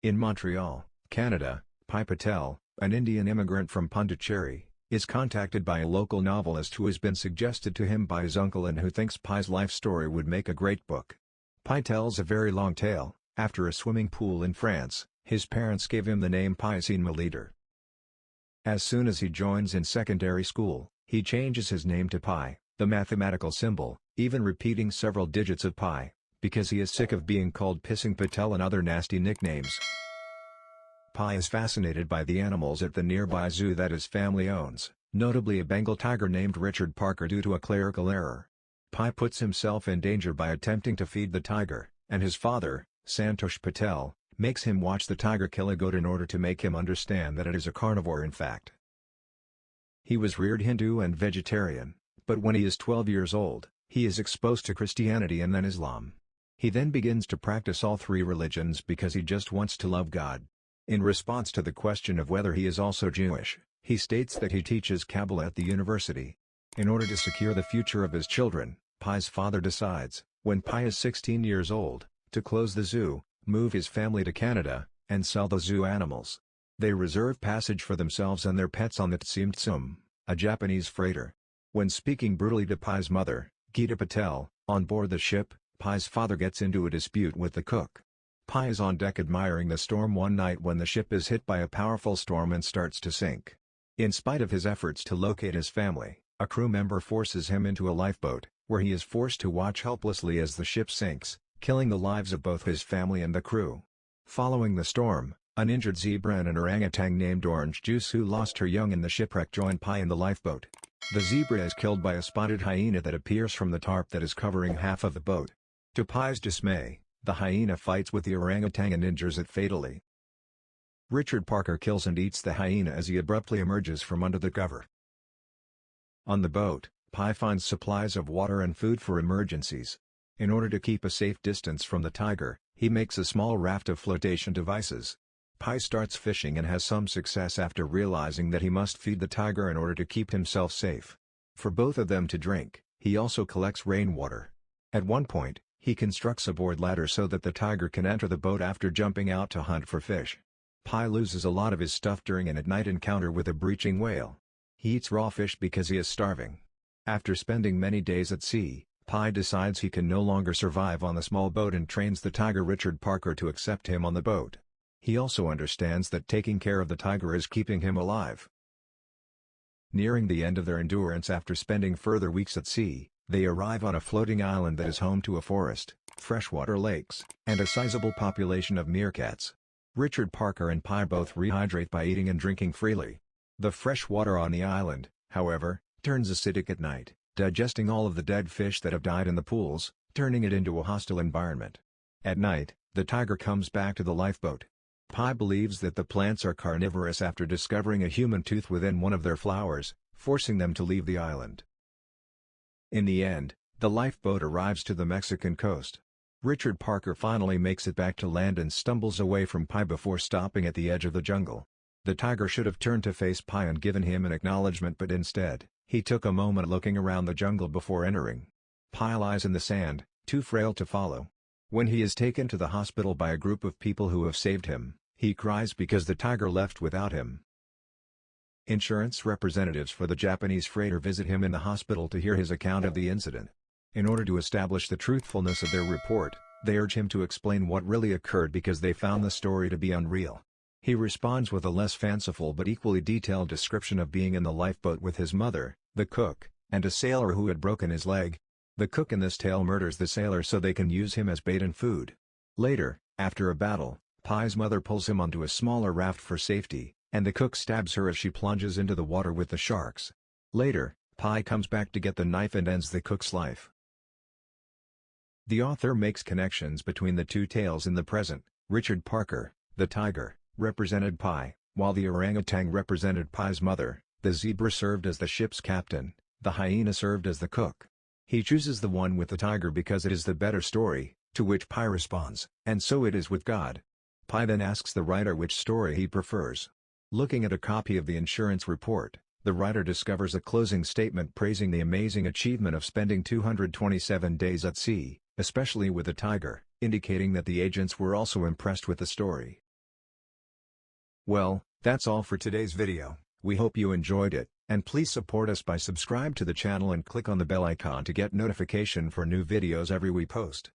In Montreal, Canada, Gita Patel, an Indian immigrant from Pondicherry, is contacted by a local novelist who has been suggested to him by his uncle and who thinks Pi's life story would make a great book. Pi tells a very long tale. After a swimming pool in France, his parents gave him the name Piscine Molitor. As soon as he joins in secondary school, he changes his name to Pi, the mathematical symbol, even repeating several digits of Pi, because he is sick of being called Piscine Patel and other nasty nicknames. Pi is fascinated by the animals at the nearby zoo that his family owns, notably a Bengal tiger named Richard Parker due to a clerical error. Pi puts himself in danger by attempting to feed the tiger, and his father, Santosh Patel, makes him watch the tiger kill a goat in order to make him understand that it is a carnivore in fact. He was reared Hindu and vegetarian, but when he is 12 years old, he is exposed to Christianity and then Islam. He then begins to practice all three religions because he just wants to love God. In response to the question of whether he is also Jewish, he states that he teaches Kabbalah at the university. In order to secure the future of his children, Pi's father decides, when Pi is 16 years old, to close the zoo, move his family to Canada, and sell the zoo animals. They reserve passage for themselves and their pets on the Tsimtsum, a Japanese freighter. When speaking brutally to Pi's mother, Gita Patel, on board the ship, Pi's father gets into a dispute with the cook. Pi is on deck admiring the storm one night when the ship is hit by a powerful storm and starts to sink. In spite of his efforts to locate his family, a crew member forces him into a lifeboat, where he is forced to watch helplessly as the ship sinks, killing the lives of both his family and the crew. Following the storm, an injured zebra and an orangutan named Orange Juice who lost her young in the shipwreck join Pi in the lifeboat. The zebra is killed by a spotted hyena that appears from the tarp that is covering half of the boat. To Pi's dismay, the hyena fights with the orangutan and injures it fatally. Richard Parker kills and eats the hyena as he abruptly emerges from under the cover. On the boat, Pi finds supplies of water and food for emergencies. In order to keep a safe distance from the tiger, he makes a small raft of flotation devices. Pi starts fishing and has some success after realizing that he must feed the tiger in order to keep himself safe. For both of them to drink, he also collects rainwater. At one point, he constructs a board ladder so that the tiger can enter the boat after jumping out to hunt for fish. Pi loses a lot of his stuff during an at-night encounter with a breaching whale. He eats raw fish because he is starving. After spending many days at sea, Pi decides he can no longer survive on the small boat and trains the tiger Richard Parker to accept him on the boat. He also understands that taking care of the tiger is keeping him alive. Nearing the end of their endurance after spending further weeks at sea, they arrive on a floating island that is home to a forest, freshwater lakes, and a sizable population of meerkats. Richard Parker and Pi both rehydrate by eating and drinking freely. The fresh water on the island, however, turns acidic at night, digesting all of the dead fish that have died in the pools, turning it into a hostile environment. At night, the tiger comes back to the lifeboat. Pi believes that the plants are carnivorous after discovering a human tooth within one of their flowers, forcing them to leave the island. In the end, the lifeboat arrives to the Mexican coast. Richard Parker finally makes it back to land and stumbles away from Pi before stopping at the edge of the jungle. The tiger should have turned to face Pi and given him an acknowledgement, but instead, he took a moment looking around the jungle before entering. Pi lies in the sand, too frail to follow. When he is taken to the hospital by a group of people who have saved him, he cries because the tiger left without him. Insurance representatives for the Japanese freighter visit him in the hospital to hear his account of the incident. In order to establish the truthfulness of their report, they urge him to explain what really occurred because they found the story to be unreal. He responds with a less fanciful but equally detailed description of being in the lifeboat with his mother, the cook, and a sailor who had broken his leg. The cook in this tale murders the sailor so they can use him as bait and food. Later, after a battle, Pi's mother pulls him onto a smaller raft for safety, and the cook stabs her as she plunges into the water with the sharks. Later, Pi comes back to get the knife and ends the cook's life. The author makes connections between the two tales in the present. Richard Parker, the tiger, represented Pi, while the orangutan represented Pi's mother, the zebra served as the ship's captain, the hyena served as the cook. He chooses the one with the tiger because it is the better story, to which Pi responds, and so it is with God. Pi then asks the writer which story he prefers. Looking at a copy of the insurance report, the writer discovers a closing statement praising the amazing achievement of spending 227 days at sea, especially with the tiger, indicating that the agents were also impressed with the story. Well, that's all for today's video. We hope you enjoyed it, and please support us by subscribe to the channel and click on the bell icon to get notification for new videos every we post.